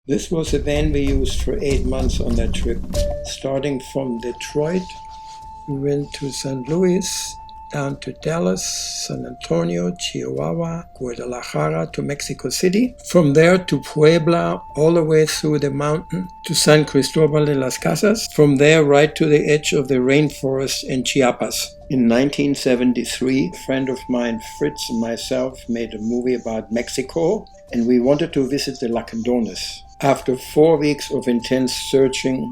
This was a van we used for 8 months on that trip. Starting from Detroit, we went to St. Louis, down to Dallas, San Antonio, Chihuahua, Guadalajara to Mexico City. From there to Puebla, all the way through the mountain to San Cristobal de las Casas. From there right to the edge of the rainforest in Chiapas. In 1973, a friend of mine, Fritz, and myself made a movie about Mexico, and we wanted to visit the Lacandones. After 4 weeks of intense searching,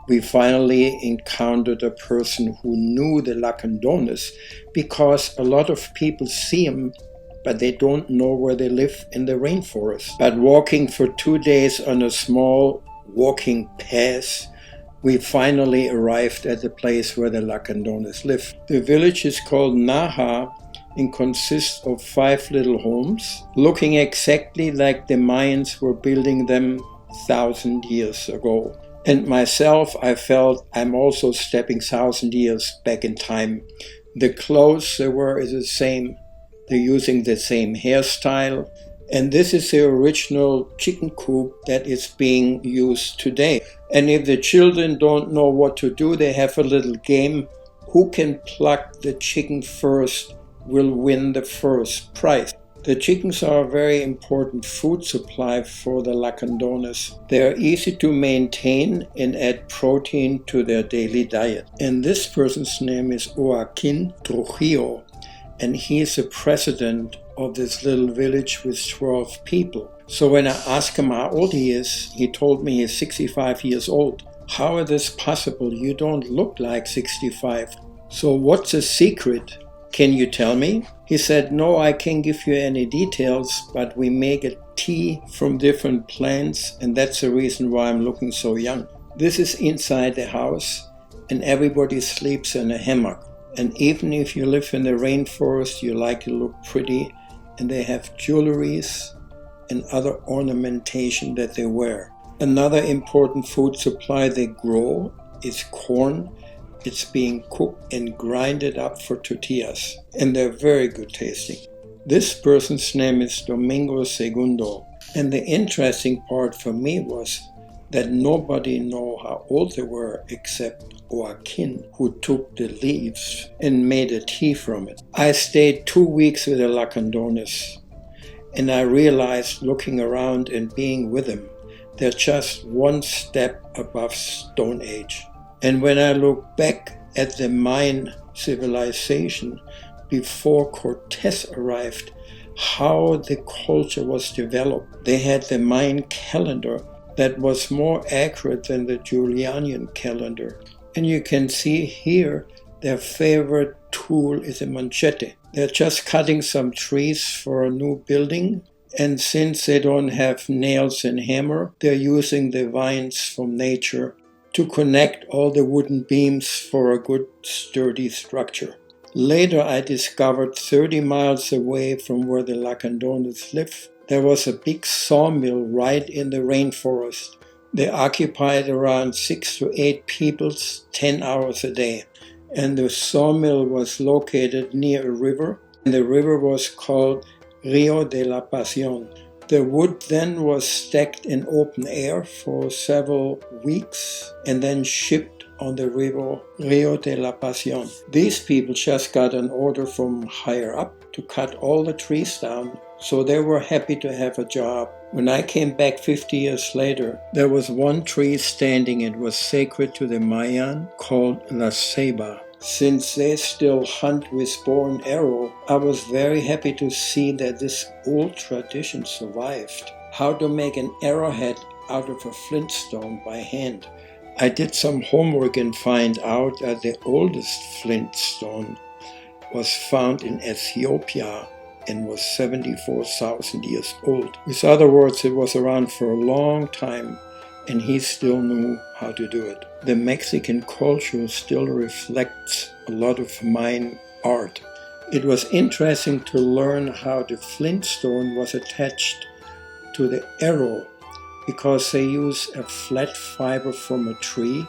we finally encountered a person who knew the Lacandones, because a lot of people see them, but they don't know where they live in the rainforest. But walking for 2 days on a small walking path, we finally arrived at the place where the Lacandones live. The village is called Naha and consists of 5 little homes, looking exactly like the Mayans were building them 1,000 years ago. And myself, I felt I'm also stepping 1,000 years back in time. The clothes they wear is the same. They're using the same hairstyle. And this is the original chicken coop that is being used today. And if the children don't know what to do, they have a little game. Who can pluck the chicken first will win the first prize. The chickens are a very important food supply for the Lacandones. They are easy to maintain and add protein to their daily diet. And this person's name is Joaquin Trujillo, and he is the president of this little village with 12 people. So when I asked him how old he is, he told me he's 65 years old. How is this possible? You don't look like 65. So what's the secret? Can you tell me? He said, no, I can't give you any details, but we make a tea from different plants, and that's the reason why I'm looking so young. This is inside the house, and everybody sleeps in a hammock. And even if you live in the rainforest, you like to look pretty, and they have jewelries and other ornamentation that they wear. Another important food supply they grow is corn. It's being cooked and grinded up for tortillas, and they're very good tasting. This person's name is Domingo Segundo, and the interesting part for me was that nobody knew how old they were except Joaquin, who took the leaves and made a tea from it. I stayed 2 weeks with the Lacandones, and I realized, looking around and being with them, they're just one step above Stone Age. And when I look back at the Mayan civilization before Cortés arrived, how the culture was developed. They had the Mayan calendar that was more accurate than the Julian calendar. And you can see here their favorite tool is a machete. They're just cutting some trees for a new building. And since they don't have nails and hammer, they're using the vines from nature to connect all the wooden beams for a good sturdy structure. Later I discovered 30 miles away from where the Lacandones live, there was a big sawmill right in the rainforest. They occupied around 6 to 8 people 10 hours a day. And the sawmill was located near a river. And the river was called Rio de la Pasión. The wood then was stacked in open air for several weeks and then shipped on the river Rio de la Pasión. These people just got an order from higher up to cut all the trees down, so they were happy to have a job. When I came back 50 years later, there was one tree standing. It was sacred to the Mayan, called La Ceiba. Since they still hunt with bow and arrow, I was very happy to see that this old tradition survived. How to make an arrowhead out of a flintstone by hand. I did some homework and find out that the oldest flintstone was found in Ethiopia and was 74,000 years old. In other words, it was around for a long time, and he still knew how to do it. The Mexican culture still reflects a lot of Mayan art. It was interesting to learn how the flintstone was attached to the arrow, because they use a flat fiber from a tree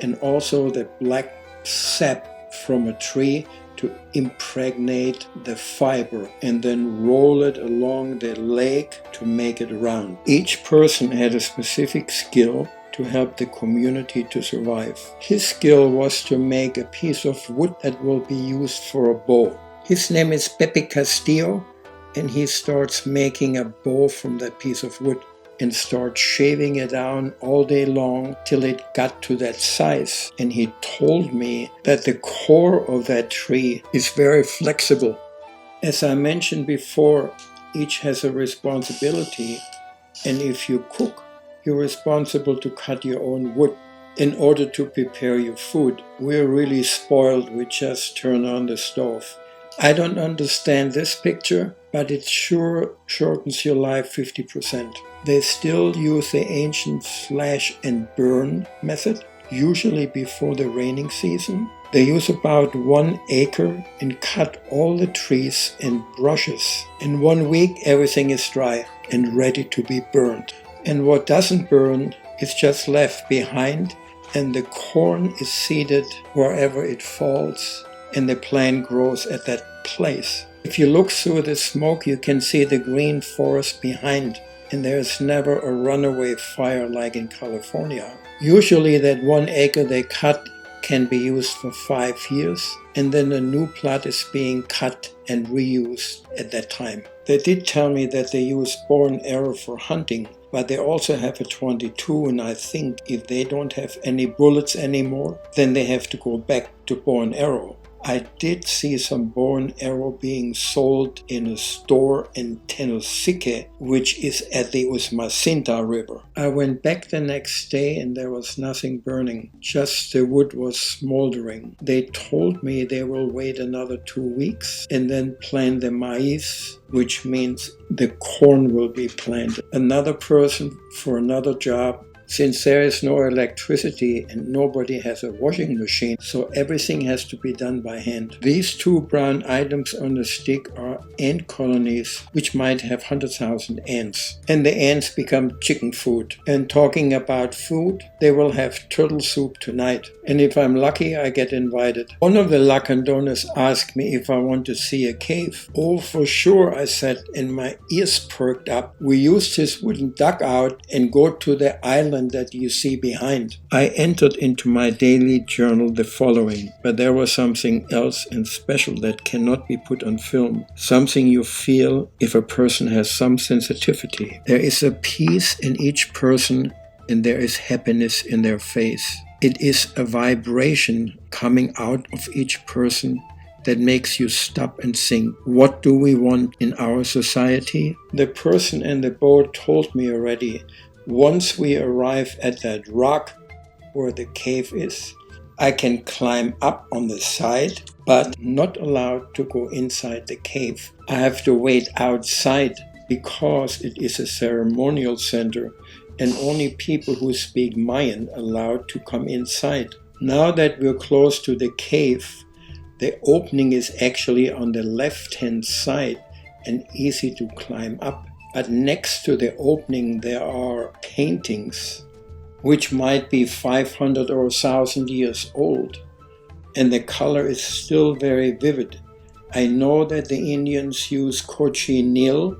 and also the black sap from a tree to impregnate the fiber and then roll it along the leg to make it round. Each person had a specific skill to help the community to survive. His skill was to make a piece of wood that will be used for a bow. His name is Pepe Castillo, and he starts making a bow from that piece of wood and starts shaving it down all day long till it got to that size. And he told me that the core of that tree is very flexible. As I mentioned before, each has a responsibility, and if you cook, you're responsible to cut your own wood in order to prepare your food. We're really spoiled. We just turn on the stove. I don't understand this picture, but it sure shortens your life 50%. They still use the ancient slash and burn method, usually before the raining season. They use about 1 acre and cut all the trees and brushes. In 1 week, everything is dry and ready to be burned. And what doesn't burn is just left behind, and the corn is seeded wherever it falls, and the plant grows at that place. If you look through the smoke, you can see the green forest behind, and there's never a runaway fire like in California. Usually that 1 acre they cut can be used for 5 years, and then a new plot is being cut and reused at that time. They did tell me that they use bow and arrow for hunting, but they also have a .22, and I think if they don't have any bullets anymore, then they have to go back to bow and arrow. I did see some bow and arrow being sold in a store in Tenosique, which is at the Usumacinta River. I went back the next day and there was nothing burning, just the wood was smoldering. They told me they will wait another 2 weeks and then plant the maize, which means the corn will be planted. Another person for another job. Since there is no electricity and nobody has a washing machine, so everything has to be done by hand. These 2 brown items on the stick are ant colonies, which might have 100,000 ants. And the ants become chicken food. And talking about food, they will have turtle soup tonight. And if I'm lucky, I get invited. One of the Lacandones asked me if I want to see a cave. Oh, for sure, I said, and my ears perked up. We used his wooden dugout and go to the island that you see behind. I entered into my daily journal the following, but there was something else and special that cannot be put on film. Something you feel if a person has some sensitivity. There is a peace in each person and there is happiness in their face. It is a vibration coming out of each person that makes you stop and think, what do we want in our society? The person in the boat told me already, once we arrive at that rock where the cave is, I can climb up on the side, but not allowed to go inside the cave. I have to wait outside because it is a ceremonial center and only people who speak Mayan allowed to come inside. Now that we're close to the cave, the opening is actually on the left-hand side and easy to climb up. But next to the opening there are paintings which might be 500 or 1,000 years old, and the color is still very vivid. I know that the Indians use cochineal,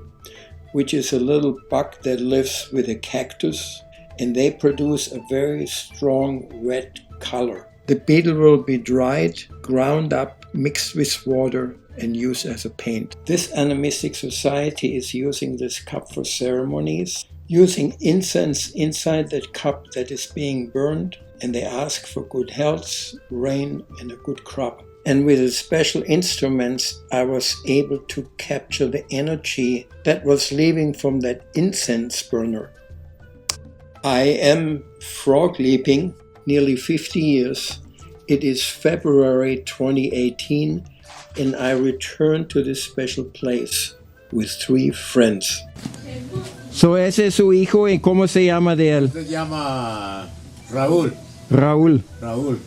which is a little bug that lives with a cactus, and they produce a very strong red color. The beetle will be dried, ground up, mixed with water, and used as a paint. This animistic society is using this cup for ceremonies, using incense inside that cup that is being burned, and they ask for good health, rain, and a good crop. And with the special instruments, I was able to capture the energy that was leaving from that incense burner. I am frog leaping nearly 50 years. It is February 2018, and I returned to this special place with 3 friends. So ese es su hijo, ¿y cómo se llama de él? Se llama Raúl. Raúl. Raúl.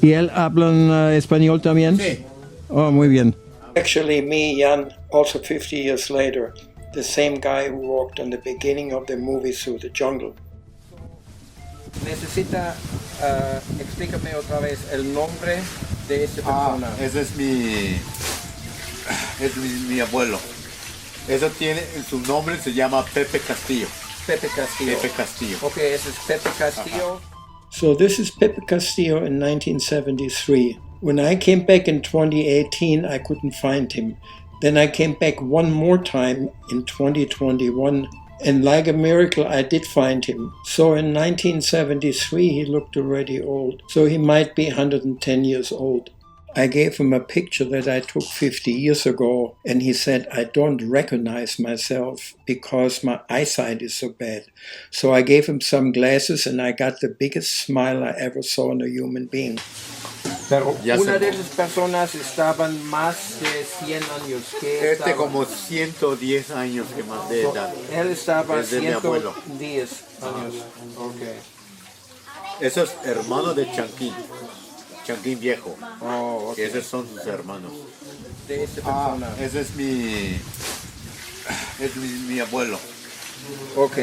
¿Y él habla español también? Sí. Oh, muy bien. Actually, me, Jan, also 50 years later, the same guy who walked on the beginning of the movie through the jungle. necesita, explícame otra vez el nombre de esta persona. Ese es mi abuelo. Eso tiene, su nombre se llama Pepe Castillo. Pepe Castillo. Pepe Castillo. Ok, ese es Pepe Castillo. So this is Pepe Castillo in 1973. When I came back in 2018, I couldn't find him. Then I came back one more time in 2021, and like a miracle, I did find him. So in 1973, he looked already old. So he might be 110 years old. I gave him a picture that I took 50 years ago, and he said, I don't recognize myself because my eyesight is so bad. So I gave him some glasses, and I got the biggest smile I ever saw in a human being. Pero Ya una sé. de esas personas estaban más de 100 años que Este estaba. como 110 años que más de edad. Él estaba Es de mi abuelo. 110 años. Ok. Eso es hermano de Chanquín. Chanquín viejo. Oh, ok. Que esos son sus hermanos. De esta persona. Ese es mi abuelo. Ok.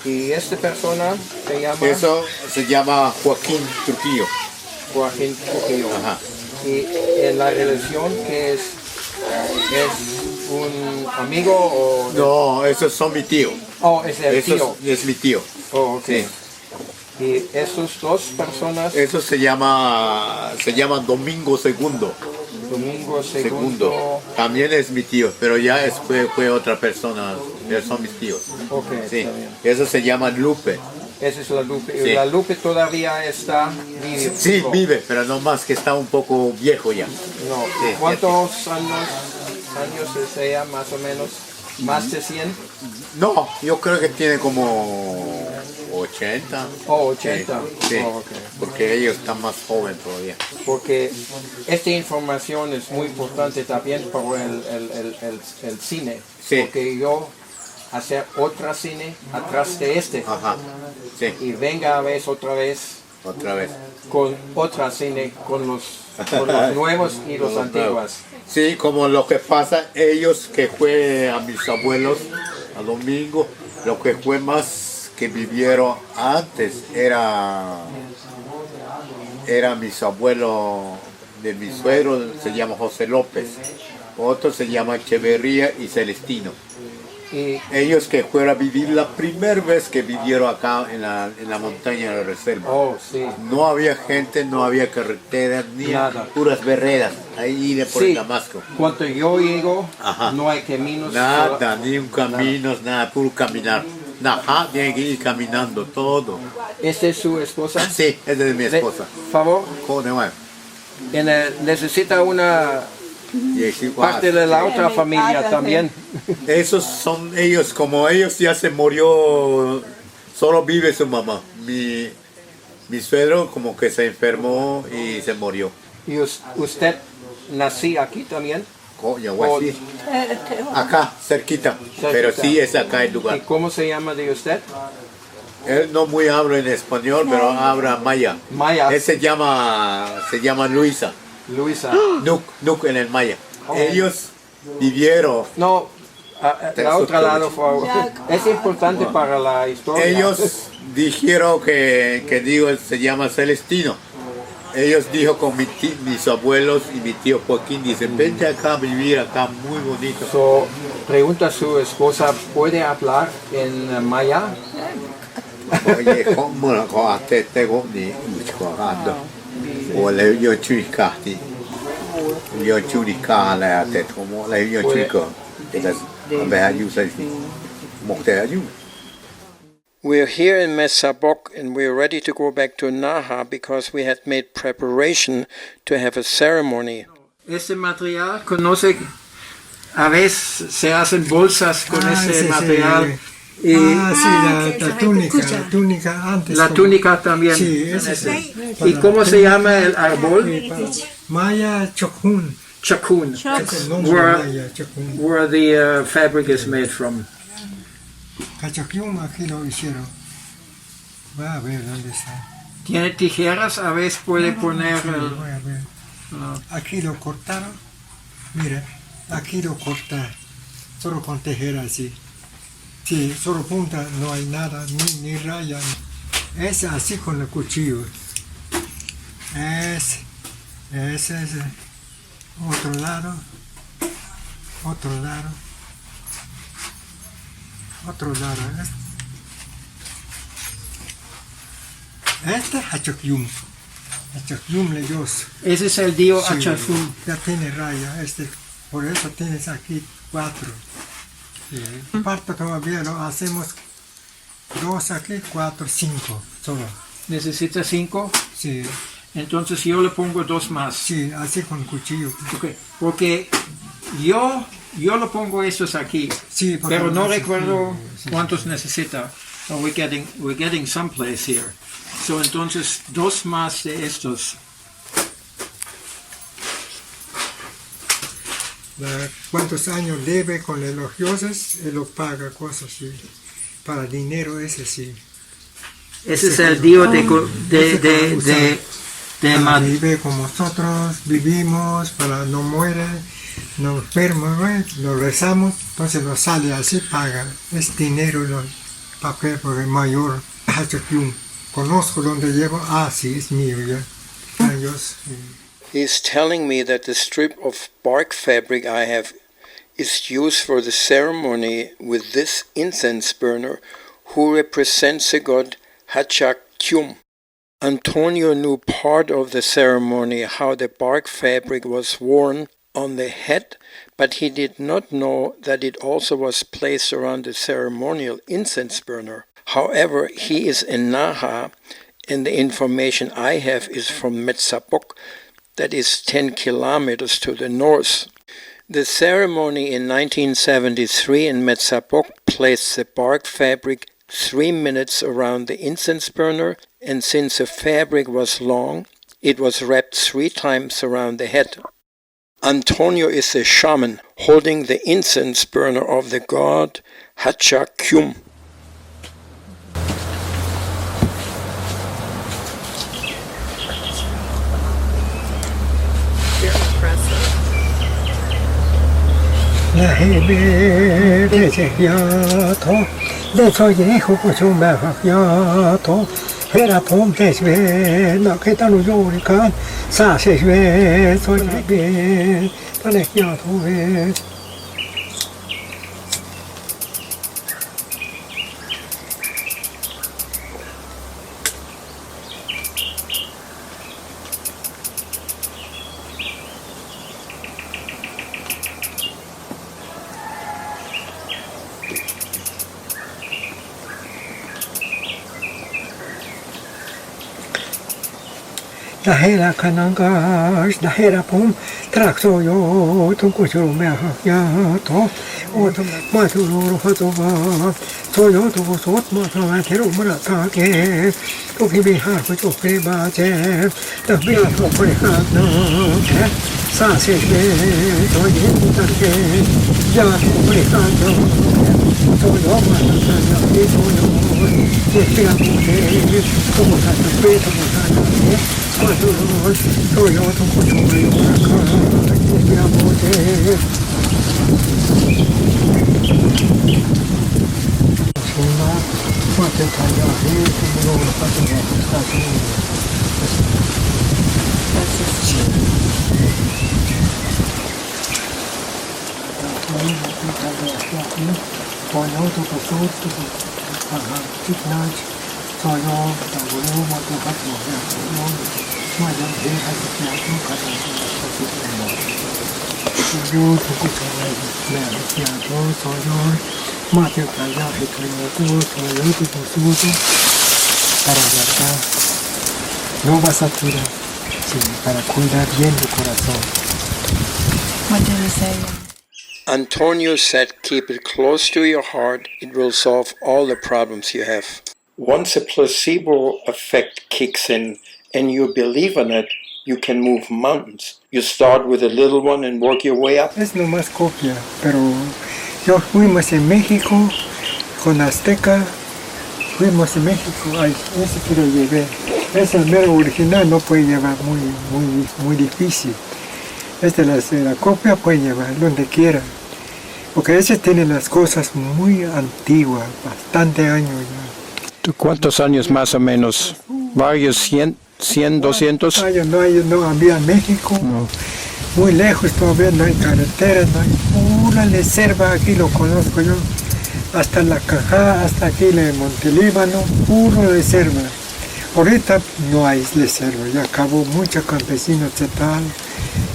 Y esta persona se llama Eso se llama Joaquín Trujillo. Joaquín Trujillo. Ajá. Y en la relación que es un amigo o... No, esos son mi tío. Oh, es el tío. Es mi tío. Oh, ok. Sí. Y esos dos personas, Eso se llama Domingo Segundo. Domingo Segundo. También es mi tío, pero ya fue otra persona. Ellos son mis tíos. Ok, Sí. está bien. Eso se llama Lupe. Esa es la Lupe. Sí. Y la Lupe todavía está viva. Sí, vive, pero no más que está un poco viejo ya. No. Sí, ¿Cuántos años es ella, más o menos? ¿Más de 100? No, yo creo que tiene como 80. Oh, 80. Sí, Oh, ok. porque ellos están más jóvenes todavía. Porque esta información es muy importante también para el cine. Sí. Porque yo hacer otra cine atrás de este. Ajá, sí, Y venga a ver otra vez otra vez. con otra cine, con los nuevos y los antiguos. Sí, como lo que pasa, ellos que fue a mis abuelos, a Domingo, lo que fue más que vivieron antes era mis abuelos de mi suegro, se llama José López, otro se llama Echeverría y Celestino. Y Ellos que fueron a vivir la primera vez que vivieron acá en la montaña de la reserva. oh, sí. No había gente, no había carreteras, ni Nada. puras veredas, ahí por Sí. el Damasco. Cuando yo llego, Ajá. no hay caminos. Nada, ni un camino, nada, puro caminar. Nada, tiene que ir caminando todo. ¿Esta es su esposa? Sí, esa es mi De esposa. favor, Joder, bueno. necesita una Y así, parte de la otra familia también. Esos son ellos, como ellos ya se murió, solo vive su mamá. Mi suegro como que se enfermó y se murió. ¿Y usted nació aquí también? Ya voy a decir. Acá, cerquita, pero sí es acá el ¿Y lugar. cómo se llama de usted? Él no muy habla en español, pero habla maya. Maya. Él se llama Luisa. Luisa. Nuk en el maya. Ellos vivieron, No, la otra lado, por favor. Es importante para la historia. ellos dijeron que digo, se llama Celestino. Ellos dijo con mis abuelos y mi tío Joaquín, dicen, vente acá a vivir acá, muy bonito. So, pregunta a su esposa, ¿puede hablar en maya? Oye, ¿cómo la coaste te goni muchando? O le yo chuicati. Yo chuica la te como le yo chico. Entonces, me ayuda mochte ayuda. We're here in Mesabok and we're ready to go back to Naha because we had made preparation to have a ceremony. Este material conoce, a veces se hacen bolsas con ese material. Y la túnica antes. la túnica también. Sí, ese. ¿Y cómo se llama el árbol? Maya Chokun. Chakun, El nombre where, Maya Chokun. where the fabric is made from. Cachoquium aquí lo hicieron. Va a ver dónde está. Tiene tijeras, a veces puede poner Sí, el... voy a ver. Aquí lo cortaron. Mira, aquí lo cortaron. Solo con tijera así. Sí, solo punta, no hay nada, ni raya. Es así con el cuchillo. Ese. Otro lado. Este Hachokyum. Hachokyum le Dios. Ese es el dio Sí, Achafum. ya tiene raya. Por eso tienes aquí 4. Sí. Parto todavía lo hacemos 2 aquí, 4, 5 solo. ¿Necesita 5? Sí, Entonces yo le pongo 2 más. sí, así con cuchillo. Okay. Porque yo le pongo estos aquí, Sí, porque pero no así, recuerdo sí, cuántos necesita. So we're getting someplace here. So entonces 2 más de estos. ¿Cuántos años debe con elogiosas? Él lo paga, cosas así. Para dinero ese sí. Ese es el dio de vive como nosotros vivimos, para no muere, no enfermo, lo rezamos, entonces lo sale así, paga. Es dinero, el papel porque es mayor. Conozco donde llevo, sí, es mío ya. Años. He's telling me that the strip of bark fabric I have is used for the ceremony with this incense burner who represents the god Hachakyum. Antonio knew part of the ceremony, how the bark fabric was worn on the head, but he did not know that it also was placed around the ceremonial incense burner. However, he is in Naha, and the information I have is from Metzapok, that is 10 kilometers to the north. The ceremony in 1973 in Metzapok placed the bark fabric 3 minutes around the incense burner, and since the fabric was long, it was wrapped 3 times around the head. Antonio is a shaman holding the incense burner of the god Hachakyum. La hebe de yato, de soy hijo pues un yato, era pom de sve, no que tan uyurican, sa se sve, soy bien, para yato ve. Dahera kanangas, dahera pom, trakso yo, tunkuchuru meha to, ot maturu hatova, soyo to sot matava teru maratake, to kibihar to kebaje, the beer to prehana, sashe, to yintake, ya prehana, soyo matana, soyo, yeshia, como satu, como satu, soy otro cocho de huracán, mi amor de Suna, fuerte tallaje, como lo pasa en el estación. Soy otro cocho, soy no vas a tirar, para cuidar bien tu corazón. What did he say? Antonio said, keep it close to your heart, it will solve all the problems you have. Once a placebo effect kicks in and you believe in it, you can move mountains. You start with a little one and work your way up. Es nomás copia, pero yo fuimos en México con Azteca, fuimos en México, ese que lo llevé. Es el mero original, no puede llevar muy difícil. La copia puede llevar donde quiera, porque ese tiene las cosas muy antiguas, bastante años ya. ¿Cuántos años más o menos? ¿Varios 100, 200? No había México, muy lejos todavía, no hay carretera, no hay pura reserva, aquí lo conozco yo, hasta la Cajá, hasta aquí en Montelíbano, puro reserva. Ahorita no hay reserva, ya acabó muchos campesinos, tal,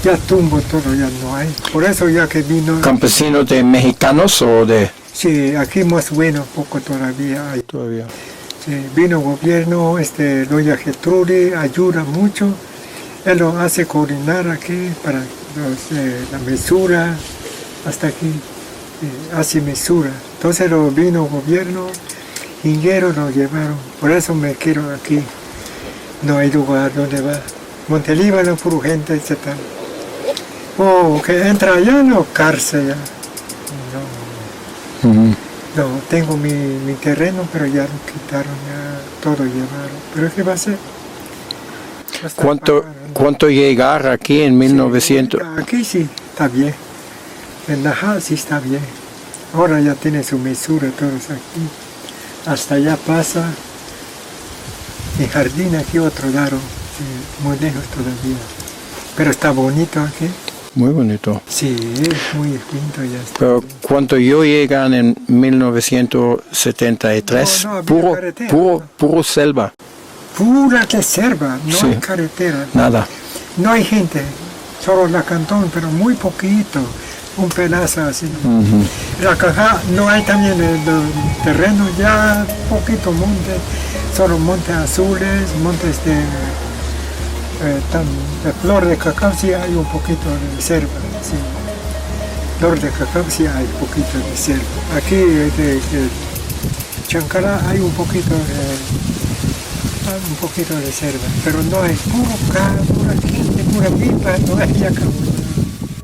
ya tumbo todo, ya no hay. Por eso ya que vino... ¿Campesinos de mexicanos o de...? Sí, aquí más bueno, poco todavía hay. Todavía. Sí, vino gobierno, doña Getrudis ayuda mucho, él lo hace coordinar aquí para la mesura, hasta aquí, hace mesura. Entonces lo vino gobierno, ingueros lo llevaron, por eso me quiero aquí, no hay lugar donde va. Montelíbano, puro gente, etc. Que entra allá, no, cárcel ya. No, tengo mi terreno, pero ya lo quitaron, ya todo llevaron. ¿Pero qué va a hacer? ¿Cuánto llegar aquí en 1900? Sí, aquí sí, está bien. En Najá sí está bien. Ahora ya tiene su mesura todos aquí. Hasta allá pasa. El jardín aquí otro lado, muy lejos todavía. Pero está bonito aquí. Muy bonito. Sí, muy lindo ya está. Pero cuando yo llegué en 1973, no había carretera, puro selva. Pura reserva, no Sí. hay carretera. Nada. No hay gente, solo Lacandones, pero muy poquito, un pedazo así. La Caja no hay también el terreno, ya poquito monte, solo montes azules, montes de flor de cacao, sí hay un poquito de selva, sí. Flor de cacao sí hay un poquito de selva. Aquí de Chancara hay un poquito de selva, pero no hay pura gente, pura pipa, no hay acá.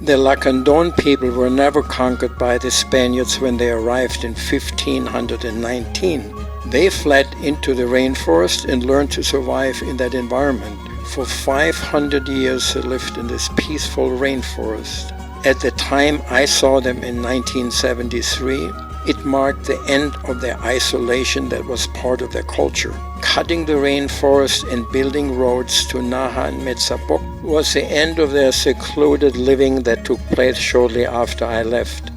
The Lacandone people were never conquered by the Spaniards when they arrived in 1519. They fled into the rainforest and learned to survive in that environment. For 500 years they lived in this peaceful rainforest. At the time I saw them in 1973, it marked the end of their isolation that was part of their culture. Cutting the rainforest and building roads to Naha and Metzabok was the end of their secluded living that took place shortly after I left.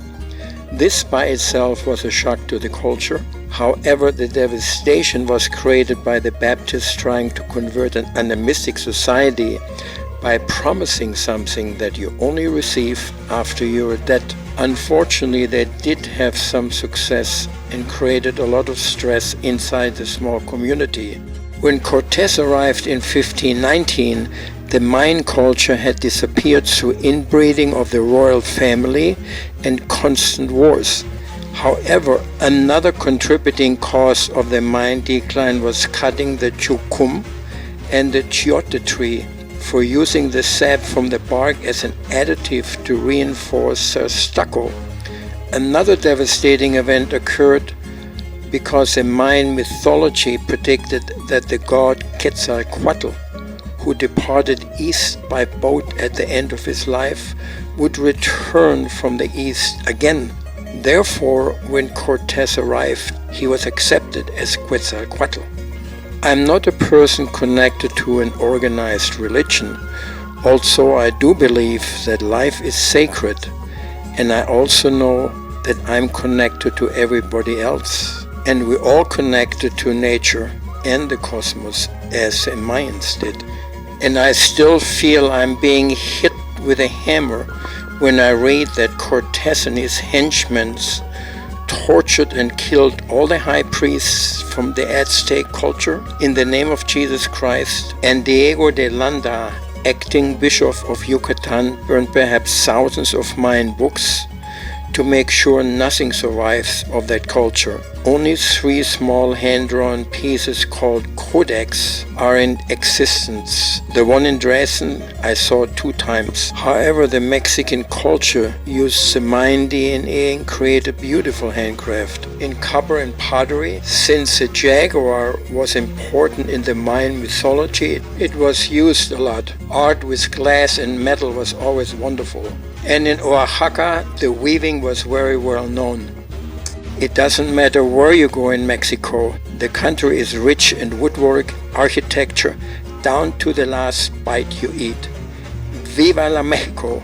This by itself was a shock to the culture. However, the devastation was created by the Baptists trying to convert an animistic society by promising something that you only receive after you are dead. Unfortunately, they did have some success and created a lot of stress inside the small community. When Cortés arrived in 1519, the Mayan culture had disappeared through inbreeding of the royal family and constant wars. However, another contributing cause of the Mayan decline was cutting the chucum and the chiote tree for using the sap from the bark as an additive to reinforce stucco. Another devastating event occurred because the Mayan mythology predicted that the god Quetzalcoatl, who departed east by boat at the end of his life, would return from the east again. Therefore, when Cortés arrived, he was accepted as Quetzalcoatl. I'm not a person connected to an organized religion. Also, I do believe that life is sacred, and I also know that I'm connected to everybody else. And we're all connected to nature and the cosmos, as the Mayans did. And I still feel I'm being hit with a hammer when I read that Cortés and his henchmen tortured and killed all the high priests from the Aztec culture in the name of Jesus Christ, and Diego de Landa, acting Bishop of Yucatan, burned perhaps thousands of Mayan books to make sure nothing survives of that culture. Only 3 small hand-drawn pieces called codex are in existence. The one in Dresden I saw 2 times. However, the Mexican culture used the Mayan DNA and created beautiful handcraft. In copper and pottery, since the jaguar was important in the Mayan mythology, it was used a lot. Art with glass and metal was always wonderful. And in Oaxaca, the weaving was very well known. It doesn't matter where you go in Mexico, the country is rich in woodwork, architecture, down to the last bite you eat. Viva la Mexico!